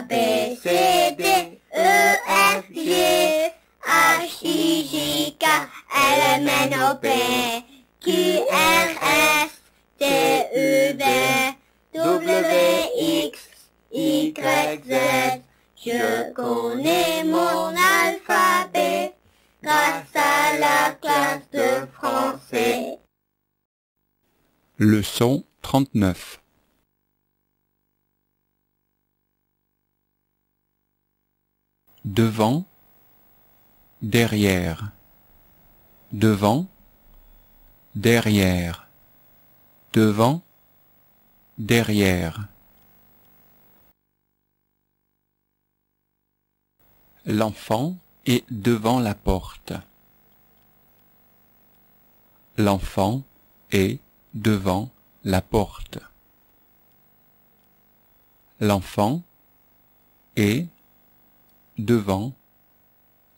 B, C, D, E, F, G, H, I, J, K, L, M, N, O, P, Q, R, S, T, U, V, W, X, Y, Z. Je connais mon alphabet grâce à la classe de français. Leçon 39. Devant, derrière, devant, derrière, devant, derrière. L'enfant est devant la porte. L'enfant est devant la porte. L'enfant est devant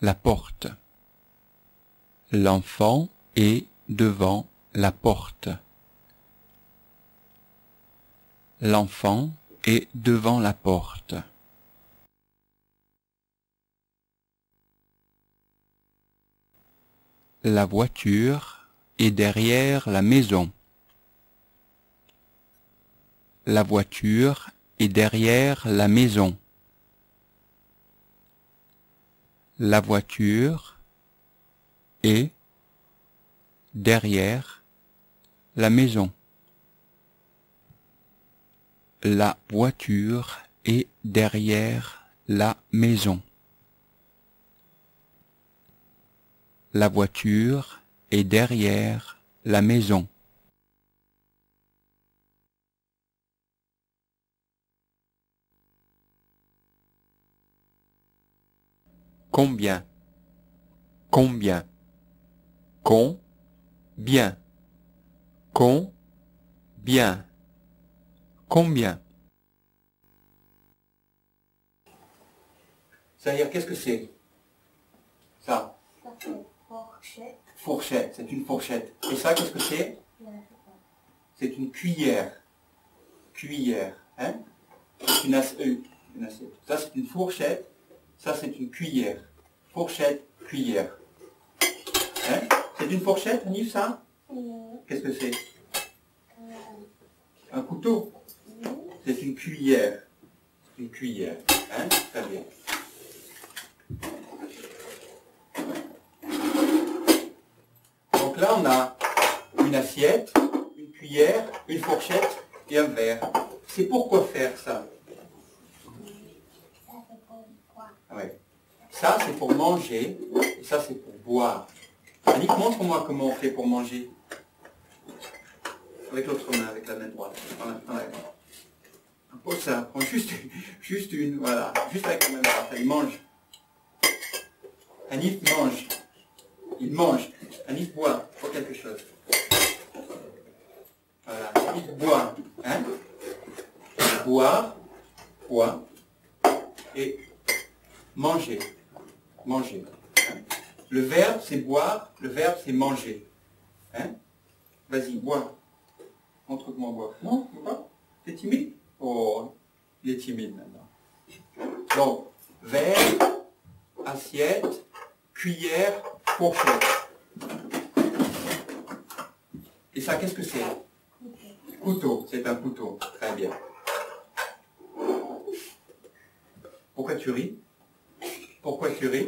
la porte. L'enfant est devant la porte. L'enfant est devant la porte. La voiture est derrière la maison. La voiture est derrière la maison. La voiture est derrière la maison. La voiture est derrière la maison. La voiture est derrière la maison. Combien? Combien? Combien? Combien? Combien? C'est-à-dire, qu'est-ce que c'est? Ça? Fourchette. Fourchette, c'est une fourchette. Et ça, qu'est-ce que c'est? C'est une cuillère. Cuillère, hein? C'est une assiette. Ça, c'est une fourchette. Ça, c'est une cuillère. Fourchette, cuillère. Hein? C'est une fourchette, Anif, ça? Qu'est-ce que c'est? Un couteau? C'est une cuillère. Une cuillère. Hein? Très bien. Donc là, on a une assiette, une cuillère, une fourchette et un verre. C'est pour quoi faire ça? Ouais. Ça, c'est pour manger, et ça, c'est pour boire. Annick, montre-moi comment on fait pour manger. Avec l'autre main, avec la main droite. Pose ça, prends juste une, voilà. Juste avec la main droite, elle mange. Annick mange. Il mange. Annick boit pour quelque chose. Voilà, Annick boit. Hein? Boire, boire, et manger. Manger. Hein? Le verbe, c'est boire, le verbe, c'est manger. Hein? Vas-y, bois. Montre-moi boire. Non, tu vois? T'es timide? Oh, il est timide maintenant. Donc, verre, assiette, cuillère, fourchette. Et ça, qu'est-ce que c'est? Couteau, c'est un couteau. Très bien. Pourquoi tu ris? Pourquoi tu ris?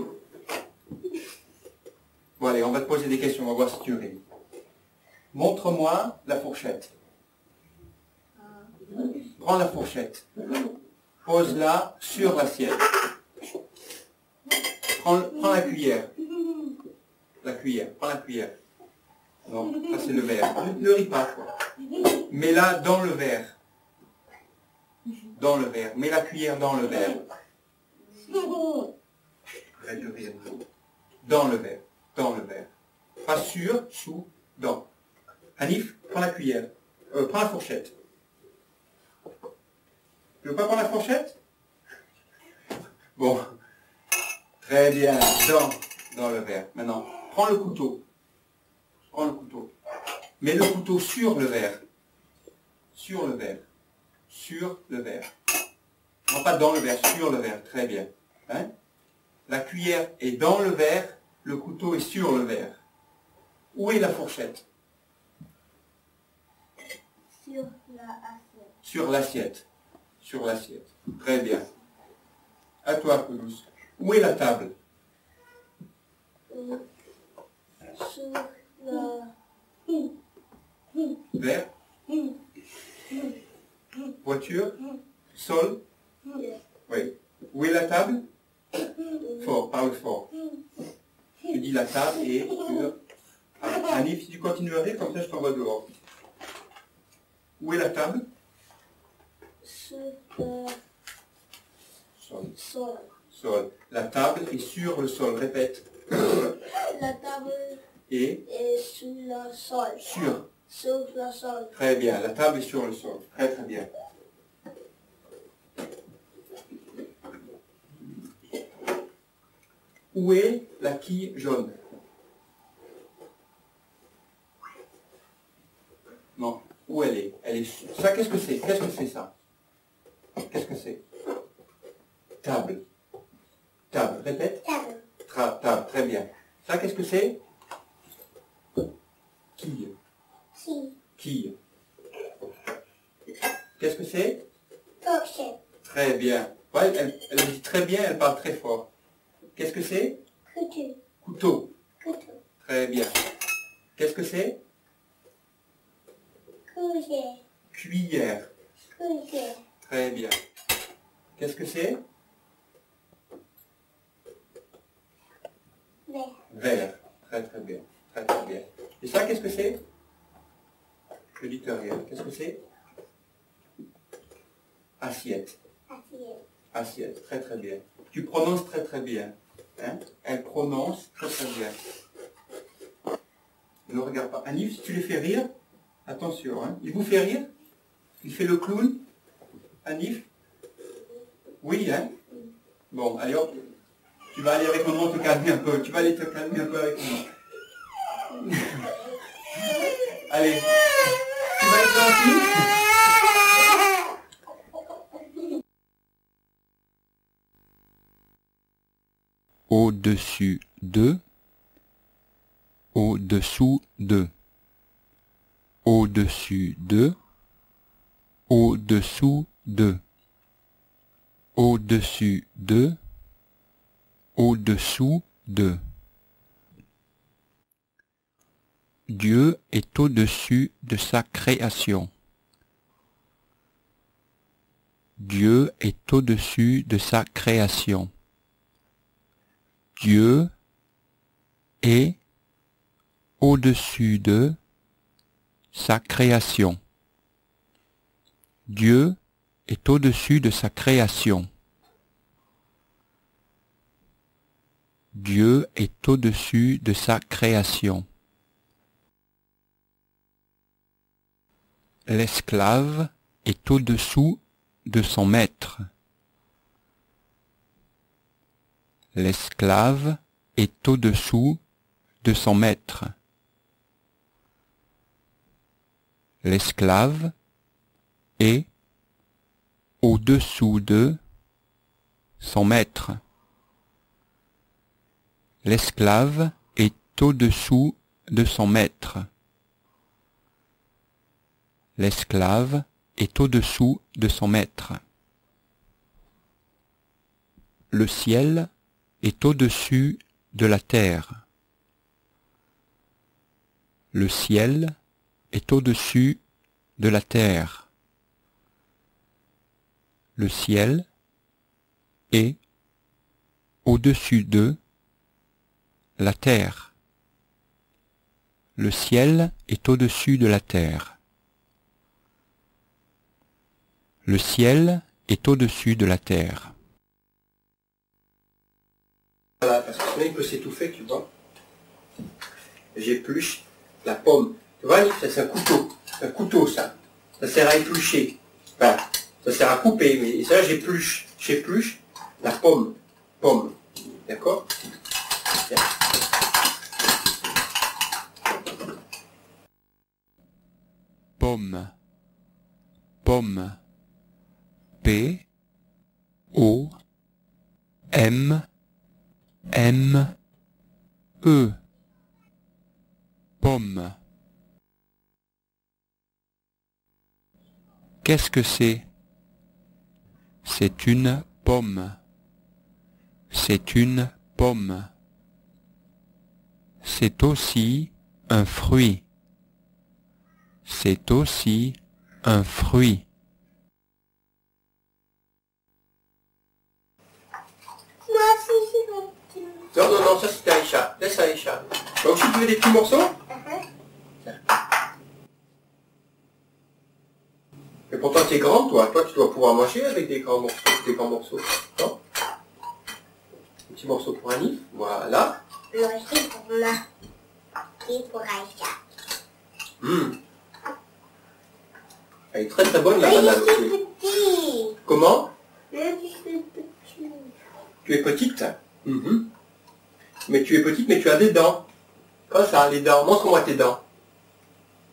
Bon, allez, on va te poser des questions, on va voir si tu ris. Montre-moi la fourchette. Prends la fourchette. Pose-la sur l'assiette. Prends la cuillère. La cuillère, prends la cuillère. Non, ça c'est le verre. Ne ris pas, quoi. Mets-la dans le verre. Dans le verre. Mets la cuillère dans le verre. Arrête de rire. Dans le verre. Dans le verre. Pas sur, sous, dans. Anif, prends la cuillère. Prends la fourchette. Tu veux pas prendre la fourchette? Bon. Très bien. Dans le verre. Maintenant, prends le couteau. Prends le couteau. Mets le couteau sur le verre. Sur le verre. Sur le verre. Non, pas dans le verre, sur le verre. Très bien. Hein? La cuillère est dans le verre, le couteau est sur le verre. Où est la fourchette? Sur l'assiette. Sur l'assiette. Sur l'assiette. Très bien. À toi, Koudous. Où est la table? Sur le... Verre? Voiture? Sol? Oui. Où est la table? Fort, parle fort. Tu dis la table est sur... Ah, Anif, si tu continues à rire, comme ça je t'envoie dehors. Où est la table? Sur le Sol. sol. Sol. La table est sur le sol. Répète. La table Et est sur le sol. sur. Sur le sol. Très bien. La table est sur le sol. Très très bien. Où est la quille jaune? Non. Où elle est? Elle est... Ça, qu'est-ce que c'est? Qu'est-ce que c'est ça? Qu'est-ce que c'est? Table. Table. Répète. Table. Table. Très bien. Ça, qu'est-ce que c'est? Quille. Si. Quille. Qu'est-ce que c'est? Fourchette. Très bien. Ouais, elle dit très bien, elle parle très fort. Qu'est-ce que c'est? Couteau. Couteau. Couteau. Très bien. Qu'est-ce que c'est? Cuillère. Cuillère. Cuillère. Très bien. Qu'est-ce que c'est? Verre. Verre. Très très bien. Très très bien. Et ça, qu'est-ce que c'est? Je dis rien. Qu'est-ce que c'est? Assiette. Assiette. Assiette. Très très bien. Tu prononces très très bien. Hein? Elle prononce très très bien. Ne regarde pas. Anif, si tu les fais rire, attention. Hein? Il vous fait rire? Il fait le clown? Anif? Oui, hein? Bon, allez hop. Tu vas aller avec maman te calmer un peu. Tu vas aller te calmer un peu avec maman. Allez. Tu vas être gentil? Au-dessus de, au-dessous de, au-dessus de, au-dessous de, au-dessus de, au-dessous de. Dieu est au-dessus de sa création. Dieu est au-dessus de sa création. Dieu est au-dessus de sa création. Dieu est au-dessus de sa création. Dieu est au-dessus de sa création. L'esclave est au-dessous de son maître. L'esclave est au-dessous de son maître. L'esclave est au-dessous de son maître. L'esclave est au-dessous de son maître. L'esclave est au-dessous de son maître. Le ciel est au-dessus de la terre. Le ciel est au-dessus de la terre. Le ciel est au-dessus de la terre. Le ciel est au-dessus de la terre. Le ciel est au-dessus de la terre. Voilà, parce que sinon il peut s'étouffer, tu vois. J'épluche la pomme. Tu vois, ça c'est un couteau. Un couteau, ça. Ça sert à éplucher. Voilà. Ça sert à couper, mais ça j'épluche. J'épluche la pomme. Pomme. D'accord? Bien. Pomme, pomme, P, O, M, M, E. Pomme. Qu'est-ce que c'est? C'est une pomme. C'est une pomme. C'est aussi un fruit. C'est aussi un fruit. Moi aussi, j'ai mon petit morceau. Non, non, non, ça c'était Aïcha. Laisse Aïcha. Toi aussi tu veux des petits morceaux? Mais pourtant tu es grande toi. Toi tu dois pouvoir manger avec des grands morceaux. Non? Un petit morceau pour Anif. Voilà. Non, c'est pour moi. C'est pour Aïcha. Elle est très très bonne la Mais banane je suis aussi. petit. Comment? Je suis petit. Tu es petite? Mais tu es petite mais tu as des dents. Comme ça, les dents. Montre-moi tes dents.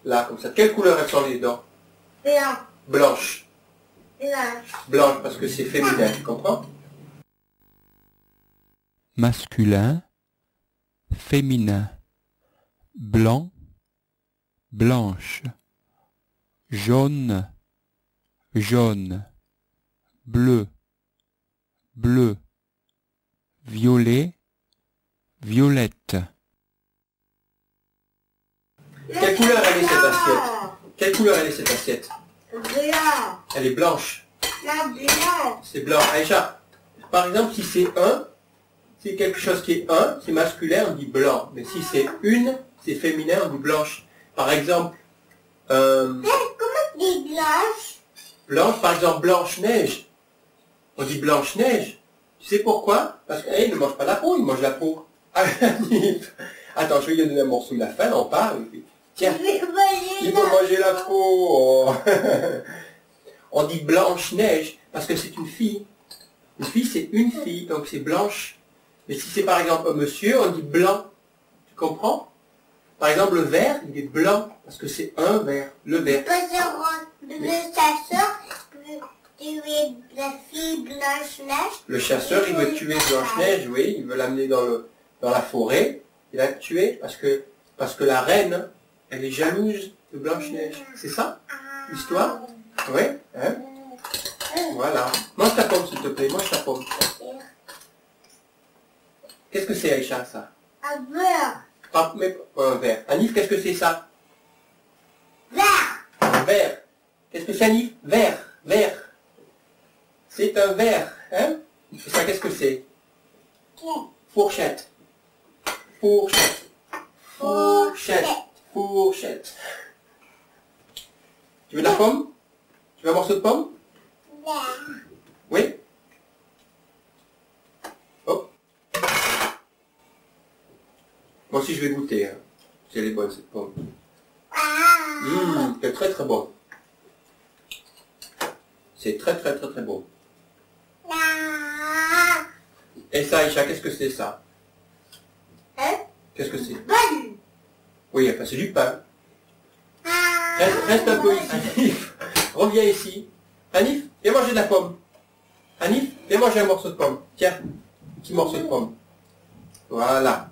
Là, comme ça. Quelle couleur elles sont les dents? Blanc. Blanches. Blanc. Blanches parce que c'est féminin, tu comprends? Masculin, féminin. Blanc, blanche. Jaune, jaune. Bleu, bleu. Violet, violette. Quelle couleur elle est cette assiette? Quelle couleur elle est cette assiette? Blanc. Elle est blanche. La blanc. C'est blanc. Aïcha, par exemple, si c'est un, c'est quelque chose qui est un, c'est masculin, on dit blanc. Mais si c'est une, c'est féminin, on dit blanche. Par exemple, Comment tu dis blanche? blanche, par exemple, Blanche-Neige. On dit Blanche-Neige. Tu sais pourquoi? Parce qu'elle ne mange pas la peau, il mange la peau. Attends, je vais lui donner un morceau, il a faim, on parle. Tiens, il veut manger la peau. Oh. On dit Blanche-Neige parce que c'est une fille. Une fille, c'est une fille, donc c'est blanche. Mais si c'est par exemple un monsieur, on dit blanc. Tu comprends? Par exemple, le vert, il est blanc parce que c'est un vert. Le vert. Le chasseur peut tuer la fille Blanche-Neige. Le chasseur, il veut tuer Blanche-Neige, oui, il veut l'amener dans la forêt. Il va la tuer parce que la reine, elle est jalouse de Blanche-Neige. C'est ça l'histoire? Oui, hein? Voilà. Mange ta pomme, s'il te plaît, mange ta pomme. Qu'est-ce que c'est, Aïcha, ça? Un beurre. Mais un verre. Anif, qu'est-ce que c'est ça? Vert. Un verre. Qu'est-ce que c'est, Anif? Verre. Verre. C'est un verre. Hein? Et ça, qu'est-ce que c'est? Fourchette. Fourchette. Fourchette. Fourchette. Tu veux de la pomme? Tu veux un morceau de pomme? Vert. Oui? Hop. Moi aussi je vais goûter. Hein. Si elle est bonne cette pomme. C'est très très bon. C'est très très très très bon. Et ça, Aïcha, qu'est-ce que c'est ça? Hein? Qu'est-ce que c'est? Bonne. Oui, enfin c'est du pain. Reste un peu ici. Anif, reviens ici. Anif, viens manger de la pomme. Anif, viens manger un morceau de pomme. Tiens, un petit morceau de pomme. Voilà.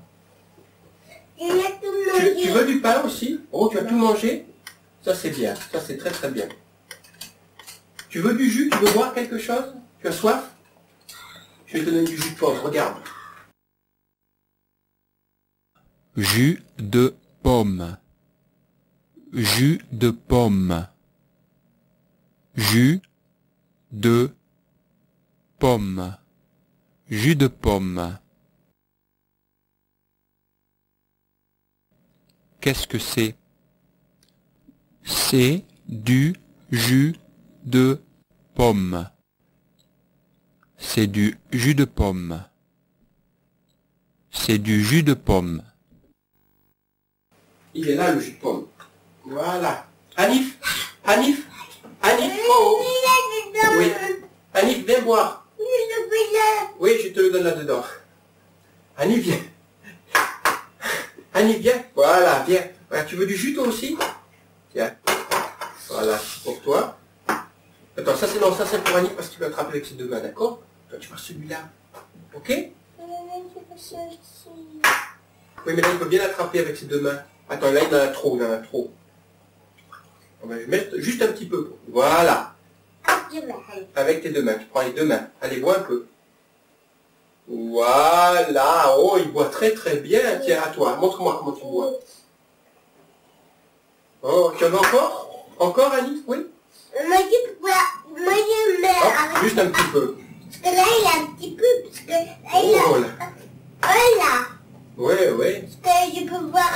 Tu veux du pain aussi? Oh, tu as tout mangé? Ça c'est bien, ça c'est très très bien. Tu veux du jus? Tu veux boire quelque chose? Tu as soif? Je vais te donner du jus de pomme, regarde. Jus de pomme. Jus de pomme. Jus de pomme. Jus de pomme. Qu'est-ce que c'est? C'est du jus de pomme. C'est du jus de pomme. C'est du jus de pomme. Il est là le jus de pomme. Voilà. Anif, Anif, Anif, oh. Oui. Anif, viens boire. Oui, je te le donne là-dedans. Anif, viens. Anif, viens. Voilà, viens. Voilà, tu veux du jus toi aussi? Tiens. Voilà, pour toi. Attends, ça c'est pour Anif parce que tu vas attraper avec ses deux mains, d'accord? Toi, tu vois celui-là. Ok? Oui, mais là, il peut bien l'attraper avec ses deux mains. Attends, là, il en a trop, il en a trop. On va lui mettre juste un petit peu. Voilà. Avec tes deux mains. Tu prends les deux mains. Allez, bois un peu. Voilà. Oh, il boit très très bien. Tiens, à toi. Montre-moi comment tu bois. Oh, tu en veux encore? Encore, Alice? Oui? Moi, je mets Hop, juste un petit peu. Parce que là, il a un petit peu, parce que là, il a... Oh là. Voilà. Ouais, ouais. Parce que je peux voir,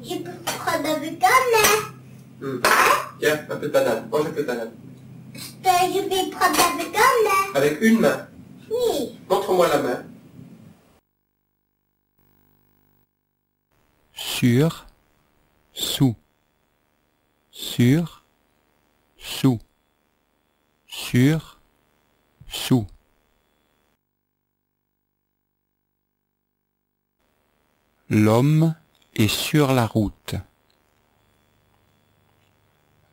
je peux prendre avec un main. Tiens, un peu de banane. Mange un peu de banane. Parce que je vais prendre avec un main. Avec une main. Oui. Montre-moi la main. sur, sous, sur, sous, sur, sous. L'homme est sur la route.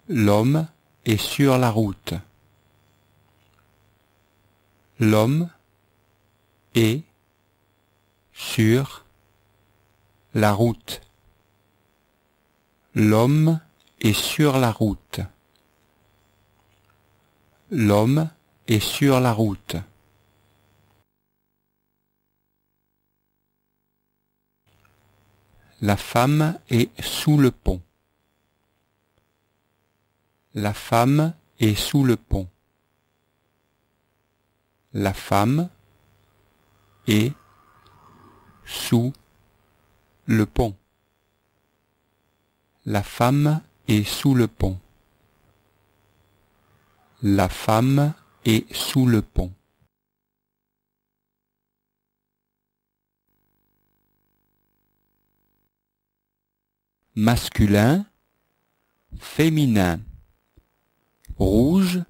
L'homme est sur la route. L'homme est sur la route. L'homme est sur la route. L'homme est sur la route. La femme est sous le pont. La femme est sous le pont. La femme est sous le pont. La femme est sous le pont. La femme est sous le pont. Masculin, féminin. Rouge,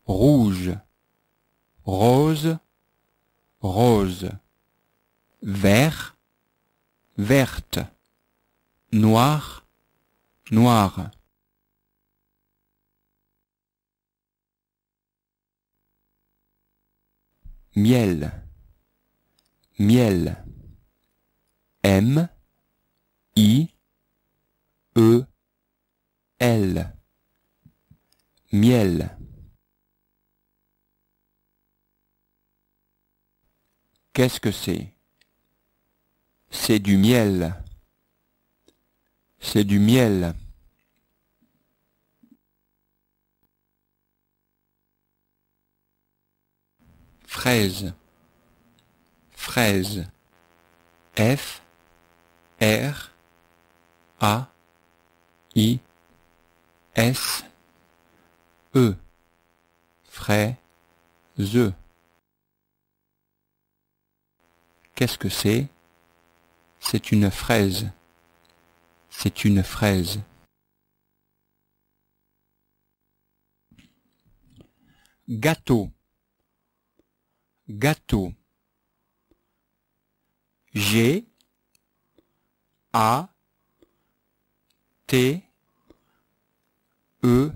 rouge. Rose, rose. Vert, verte. Noir, noir. Miel, miel. M, I, E, L. Miel. Qu'est-ce que c'est? C'est du miel. C'est du miel. Fraise. Fraise. F, R, A, I, S, E. Fraise. Qu'est-ce que c'est? C'est une fraise. C'est une fraise. Gâteau. Gâteau. G, A, T, E,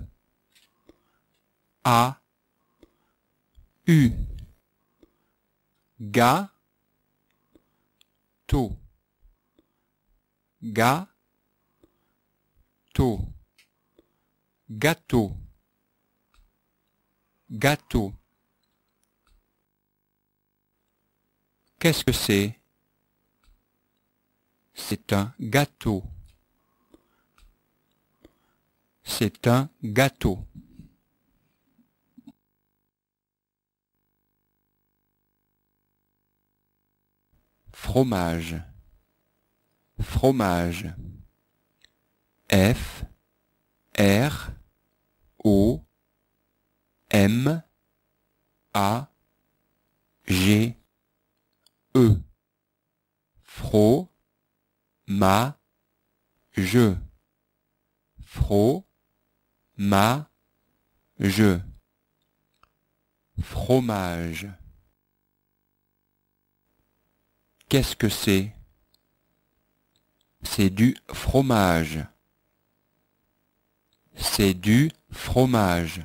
A, U. Gâteau. Gâteau. Gâteau. Gâteau. Qu'est-ce que c'est? C'est un gâteau. C'est un gâteau. Fromage. Fromage. F, R, O, M, A, G, E. Fro, ma, je. Fro, ma, je. Fromage. Qu'est-ce que c'est? C'est du fromage. C'est du fromage.